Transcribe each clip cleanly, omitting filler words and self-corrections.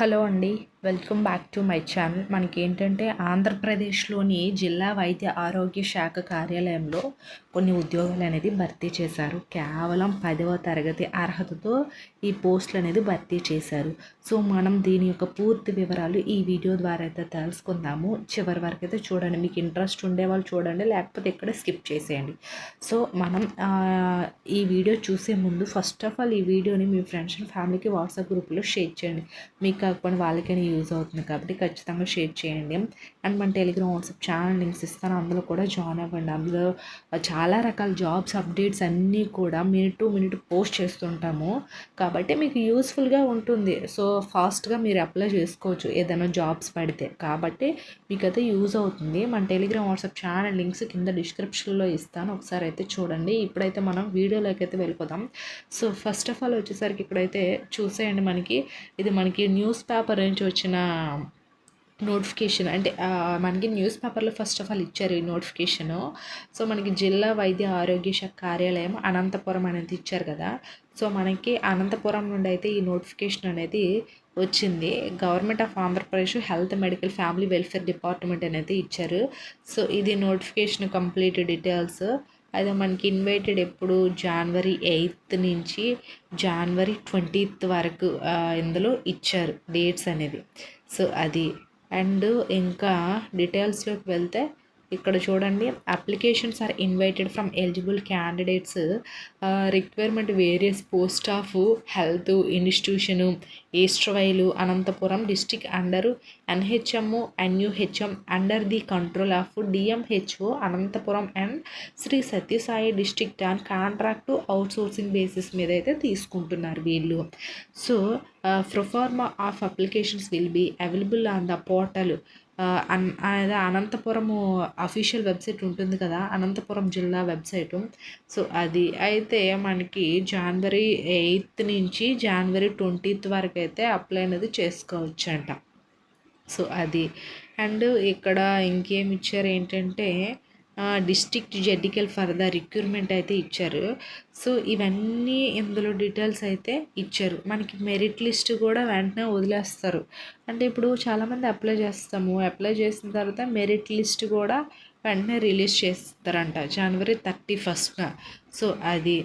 Hello అండి. Welcome back to my channel. మనకేంటంటే ఆంధ్రప్రదేశ్‌లోని జిల్లా వైద్య ఆరోగ్య శాఖ కార్యాలయంలో కొన్ని ఉద్యోగాలు అనేది భర్తీ చేశారు. కేవలం 10వ తరగతి అర్హతతో ఈ పోస్టులు అనేది భర్తీ చేశారు. సో మనం దీని యొక్క పూర్తి వివరాలు ఈ వీడియో ద్వారా అయితే తెలుసుకుందాము. చివరి వరకు అయితే చూడండి. మీకు ఇంట్రెస్ట్ ఉండేవాళ్ళు చూడండి, లేకపోతే ఇక్కడే స్కిప్ చేసేయండి. సో మనం ఈ వీడియో చూసే ముందు ఫస్ట్ ఆఫ్ ఆల్ ఈ వీడియోని మీ ఫ్రెండ్స్ అండ్ ఫ్యామిలీకి వాట్సాప్ గ్రూప్లో షేర్ చేయండి. మీకు కాకపోతే వాళ్ళకైనా యూజ్ అవుతుంది కాబట్టి ఖచ్చితంగా షేర్ చేయండి. అండ్ మన టెలిగ్రామ్ వాట్సాప్ ఛానల్ లింక్స్ ఇస్తాను, అందులో కూడా జాయిన్ అవ్వండి. అందులో చాలా రకాల జాబ్స్ అప్డేట్స్ అన్నీ కూడా మినిట్ టు మినిట్ పోస్ట్ చేస్తుంటాము కాబట్టి మీకు యూస్ఫుల్గా ఉంటుంది. సో ఫాస్ట్గా మీరు అప్లై చేసుకోవచ్చు ఏదైనా జాబ్స్ పడితే, కాబట్టి మీకు అయితే యూజ్ అవుతుంది. మన టెలిగ్రామ్ వాట్సాప్ ఛానల్ లింక్స్ కింద డిస్క్రిప్షన్లో ఇస్తాను, ఒకసారి అయితే చూడండి. ఇప్పుడైతే మనం వీడియోలోకి అయితే వెళ్ళిపోదాం. సో ఫస్ట్ ఆఫ్ ఆల్ వచ్చేసరికి ఇక్కడైతే చూసేయండి. ఇది మనకి న్యూస్ పేపర్ నుంచి వచ్చిన నోటిఫికేషన్. అంటే మనకి న్యూస్ పేపర్లో ఫస్ట్ ఆఫ్ ఆల్ ఇచ్చారు ఈ నోటిఫికేషను. సో మనకి జిల్లా వైద్య ఆరోగ్య శాఖ కార్యాలయం అనంతపురం అనేది ఇచ్చారు కదా. సో మనకి అనంతపురం నుండి అయితే ఈ నోటిఫికేషన్ అనేది వచ్చింది. Government of Andhra Pradesh health medical family welfare department అనేది ఇచ్చారు. సో ఇది నోటిఫికేషన్ కంప్లీట్ డీటెయిల్స్. అదే మనకి ఇన్వైటెడ్ ఎప్పుడు జనవరి 8th నుంచి జనవరి 20th వరకు ఇందులో ఇచ్చారు డేట్స్ అనేది. సో అది అండ్ ఇంకా డీటెయిల్స్లోకి వెళ్తే ఇక్కడ చూడండి, applications are invited from eligible candidates, requirement various post of health institution ఈస్ట్రైలు Anantapuram district అండరు NHM ఎన్యుహెచ్ఎం under the control of DMHO Anantapuram and Shri Sathya Sai district and contract outsourcing basis మీద అయితే తీసుకుంటున్నారు వీళ్ళు. So proforma of applications will be available on the portal. అదే Anantapuramu official website ఉంటుంది కదా, అనంతపురం జిల్లా website. So అది అయితే మనకి జనవరి 8th నుంచి జనవరి 20th వరకు అయితే అప్లై అనేది చేసుకోవచ్చు అంట. సో అది అండ్ ఇక్కడ ఇంకేమి ఇచ్చారు ఏంటంటే డిస్ట్రిక్ట్ జెడికల్ ఫర్ ద రిక్రూట్మెంట్ అయితే ఇచ్చారు. సో ఇవన్నీ ఇందులో డీటెయిల్స్ అయితే ఇచ్చారు. మనకి మెరిట్ లిస్ట్ కూడా వెంటనే వదిలేస్తారు. అంటే ఇప్పుడు చాలామంది అప్లై చేసిన తర్వాత మెరిట్ లిస్ట్ కూడా వెంటనే రిలీజ్ చేస్తారంట జనవరి 31st. సో అది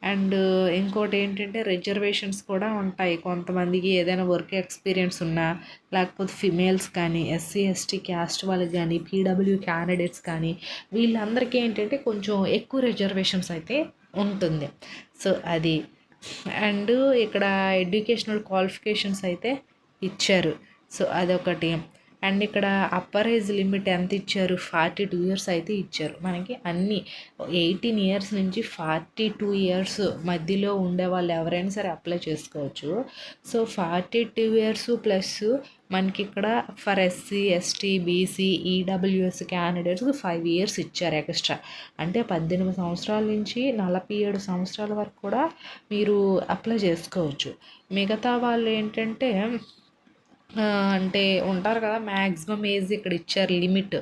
అండ్ ఇంకోటి ఏంటంటే రిజర్వేషన్స్ కూడా ఉంటాయి. కొంతమందికి ఏదైనా వర్క్ ఎక్స్పీరియన్స్ ఉన్నా, లేకపోతే ఫిమేల్స్ కానీ, ఎస్సీ ఎస్టీ క్యాస్ట్ వాళ్ళకి కానీ, పీడబ్ల్యూ క్యాండిడేట్స్ కానీ, వీళ్ళందరికీ ఏంటంటే కొంచెం ఎక్కువ రిజర్వేషన్స్ అయితే ఉంటుంది. సో అది అండ్ ఇక్కడ ఎడ్యుకేషనల్ క్వాలిఫికేషన్స్ అయితే ఇచ్చారు. సో అదొకటి అండ్ ఇక్కడ అప్పర్ ఏజ్ లిమిట్ ఎంత ఇచ్చారు, 42 years అయితే ఇచ్చారు. మనకి అన్నీ 18 years నుంచి 42 years మధ్యలో ఉండే వాళ్ళు ఎవరైనా సరే అప్లై చేసుకోవచ్చు. సో 42 years ప్లస్ మనకి ఇక్కడ for SC ST BC EWS క్యాండిడేట్స్కి 5 years ఇచ్చారు ఎక్స్ట్రా. అంటే 18 సంవత్సరాల నుంచి 47 సంవత్సరాల వరకు కూడా మీరు అప్లై చేసుకోవచ్చు. మిగతా వాళ్ళు ఏంటంటే అంటే ఉంటారు కదా, మ్యాక్సిమం ఏజ్ ఇక్కడ ఇచ్చారు లిమిట్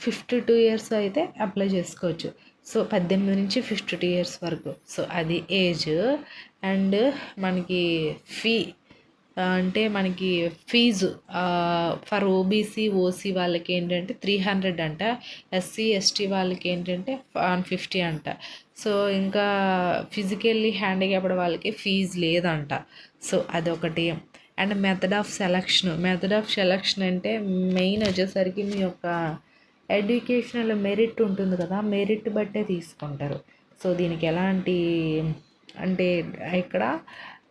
52 years అయితే అప్లై చేసుకోవచ్చు. సో 18 నుంచి 52 years వరకు. సో అది ఏజ్ అండ్ మనకి మనకి ఫీజు ఫర్ ఓబీసీ ఓసీ వాళ్ళకి ఏంటంటే 300 అంట, ఎస్సీ ఎస్టీ వాళ్ళకి ఏంటంటే 150 అంట. సో ఇంకా ఫిజికల్లీ హ్యాండిక్యాప్డ్ వాళ్ళకి ఫీజు లేదంట. సో అదొకటి అండ్ మెథడ్ ఆఫ్ సెలక్షన్ అంటే మెయిన్ వచ్చేసరికి మీ యొక్క ఎడ్యుకేషనల్ మెరిట్ ఉంటుంది కదా, మెరిట్ బట్టే తీసుకుంటారు. సో దీనికి ఎలాంటి అంటే ఇక్కడ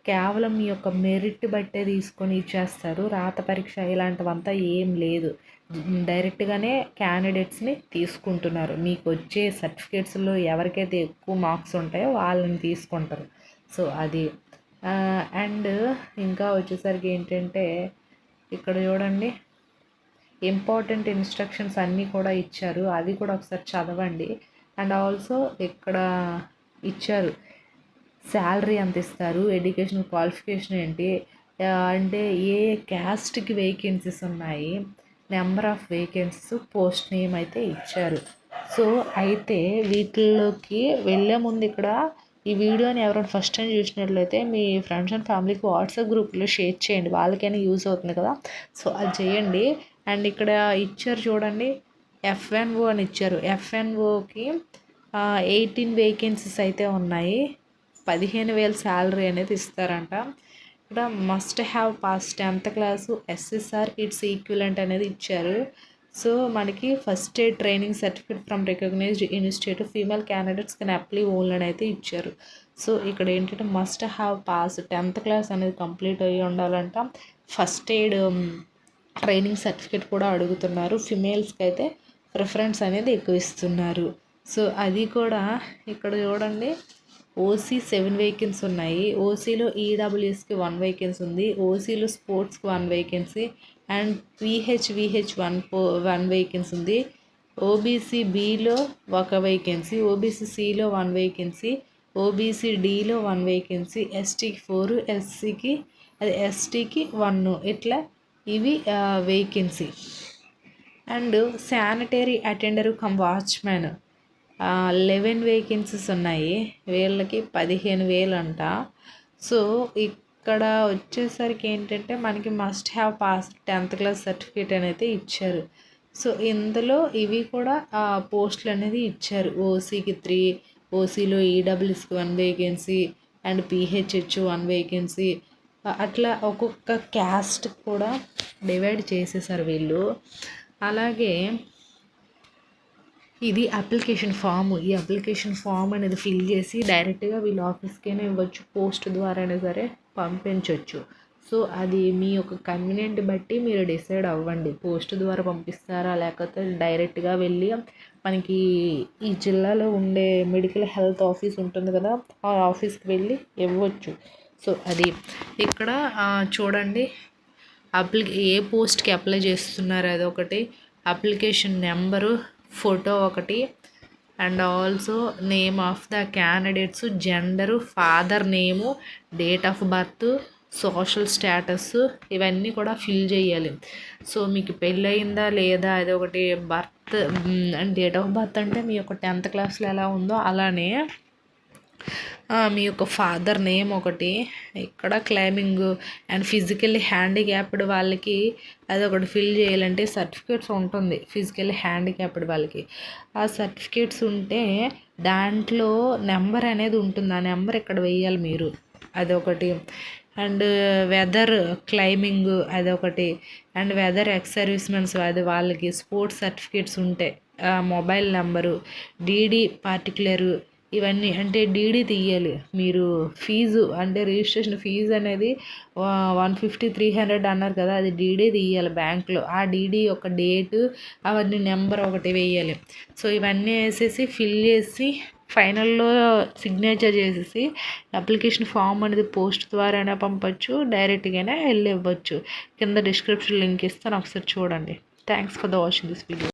కేవలం మీ యొక్క మెరిట్ బట్టే తీసుకొని ఇచ్చేస్తారు. రాత పరీక్ష ఇలాంటివంతా ఏం లేదు, డైరెక్ట్గానే క్యాండిడేట్స్ని తీసుకుంటున్నారు. మీకు వచ్చే సర్టిఫికేట్స్లో ఎవరికైతే ఎక్కువ మార్క్స్ ఉంటాయో వాళ్ళని తీసుకుంటారు. సో అది అండ్ ఇంకా వచ్చేసరికి ఏంటంటే ఇక్కడ చూడండి, ఇంపార్టెంట్ ఇన్స్ట్రక్షన్స్ అన్నీ కూడా ఇచ్చారు, అది కూడా ఒకసారి చదవండి. అండ్ ఆల్సో ఇక్కడ ఇచ్చారు శాలరీ ఎంత ఇస్తారు, ఎడ్యుకేషనల్ క్వాలిఫికేషన్ ఏంటి, అంటే ఏ క్యాస్ట్కి వేకెన్సీస్ ఉన్నాయి, number of vacancies, post name అయితే ఇచ్చారు. సో అయితే వీటిల్లోకి వెళ్ళే ముందు ఇక్కడ ఈ వీడియోని ఎవరైనా ఫస్ట్ టైం చూసినట్లయితే మీ ఫ్రెండ్స్ అండ్ ఫ్యామిలీకి వాట్సాప్ గ్రూప్లో షేర్ చేయండి, వాళ్ళకైనా యూజ్ అవుతుంది కదా. సో అది చేయండి. అండ్ ఇక్కడ ఇచ్చారు చూడండి, FNO అని ఇచ్చారు. FNOకి 18 వేకెన్సీస్ అయితే ఉన్నాయి. 15,000 శాలరీ అనేది ఇస్తారంట. ఇక్కడ must have pass 10th class, SSR it's equivalent అనేది ఇచ్చారు. సో మనకి first aid training certificate from recognized institute female candidates can apply only అని అయితే ఇచ్చారు. సో ఇక్కడ ఏంటంటే must have pass 10th class అనేది కంప్లీట్ అయ్యి ఉండాలంట. ఫస్ట్ ఎయిడ్ ట్రైనింగ్ సర్టిఫికేట్ కూడా అడుగుతున్నారు. ఫిమేల్స్కి అయితే ప్రిఫరెన్స్ అనేది ఎక్కువ ఇస్తున్నారు. సో అది కూడా ఇక్కడ చూడండి, ఓసీ 7 వేకెన్సీ ఉన్నాయి. ఓసీలో ఈడబ్ల్యూఎస్కి 1 వేకెన్సీ ఉంది. ఓసీలో స్పోర్ట్స్కి 1 వేకెన్సీ అండ్ VH 1 వేకెన్సీ ఉంది. ఓబీసీ బిలో 1 వేకెన్సీ, ఓబీసీ సిలో 1 వేకెన్సీ, ఓబీసీ డిలో 1 వేకెన్సీ, ఎస్టీకి 4, ఎస్టీకి 1, ఇట్లా ఇవి vacancy. And sanitary attender cum watchman 11 vacancies ఉన్నాయి. వీళ్ళకి 15,000 అంట. సో ఇక్కడ వచ్చేసరికి ఏంటంటే మనకి must have pass 10th class certificate అనేది ఇచ్చారు. సో ఇందులో ఇవి కూడా పోస్టులు అనేది ఇచ్చారు. ఓసీకి 3, ఓసీలో ఈడబ్ల్యూఎస్కి 1 వేకెన్సీ అండ్ PHH 1 వేకెన్సీ, అట్లా ఒక్కొక్క క్యాస్ట్ కూడా డివైడ్ చేసేసారు వీళ్ళు. అలాగే ఇది అప్లికేషన్ ఫామ్. ఈ అప్లికేషన్ ఫామ్ అనేది ఫిల్ చేసి డైరెక్ట్గా వీళ్ళ ఆఫీస్కైనా ఇవ్వచ్చు, పోస్ట్ ద్వారా అయినా సరే పంపించవచ్చు. సో అది మీ యొక్క కన్వీనియంట్ బట్టి మీరు డిసైడ్ అవ్వండి, పోస్ట్ ద్వారా పంపిస్తారా లేకపోతే డైరెక్ట్గా వెళ్ళి మనకి ఈ జిల్లాలో ఉండే మెడికల్ హెల్త్ ఆఫీస్ ఉంటుంది కదా, ఆ ఆఫీస్కి వెళ్ళి ఇవ్వచ్చు. సో అది ఇక్కడ చూడండి, ఏ పోస్ట్కి అప్లై చేస్తున్నారు అదొకటి, అప్లికేషన్ నెంబరు, ఫోటో ఒకటి, and also name of the candidates, gender, father name, date of birth, social status, ఇవన్నీ కూడా ఫిల్ చేయాలి. సో మీకు పెళ్ళయిందా లేదా, అది ఒకటి, బర్త్ డేట్ ఆఫ్ బర్త్ అంటే మీ యొక్క 10th క్లాస్లో ఎలా ఉందో అలానే మీ యొక్క ఫాదర్ నేమ్ ఒకటి, ఇక్కడ క్లైమింగ్ అండ్ ఫిజికల్లీ హ్యాండిక్యాప్డ్ వాళ్ళకి అది ఒకటి ఫిల్ చేయాలంటే సర్టిఫికేట్స్ ఉంటుంది. ఫిజికల్లీ హ్యాండిక్యాప్డ్ వాళ్ళకి ఆ సర్టిఫికేట్స్ ఉంటే దాంట్లో నెంబర్ అనేది ఉంటుంది, ఆ నెంబర్ ఇక్కడ వేయాలి మీరు, అదొకటి. అండ్ వెదర్ క్లైమింగ్ అదొకటి, అండ్ వెదర్ ఎక్స్ సర్వీస్మెన్స్ అది వాళ్ళకి స్పోర్ట్స్ సర్టిఫికేట్స్ ఉంటాయి, మొబైల్ నెంబరు, డీడీ పార్టికులరు, ఇవన్నీ అంటే డీడీ తీయాలి మీరు. ఫీజు అంటే రిజిస్ట్రేషన్ ఫీజు అనేది 150, 300 అన్నారు కదా, అది డీడీ తీయాలి బ్యాంక్లో. ఆ డీడీ యొక్క డేటు అవన్నీ నెంబర్ ఒకటి వేయాలి. సో ఇవన్నీ వేసేసి ఫిల్ చేసి ఫైనల్లో సిగ్నేచర్ చేసేసి అప్లికేషన్ ఫామ్ అనేది పోస్ట్ ద్వారా పంపచ్చు, డైరెక్ట్గానే వెళ్ళి ఇవ్వచ్చు. కింద డిస్క్రిప్షన్ లింక్ ఇస్తాను, ఒకసారి చూడండి. Thanks for the watching this video.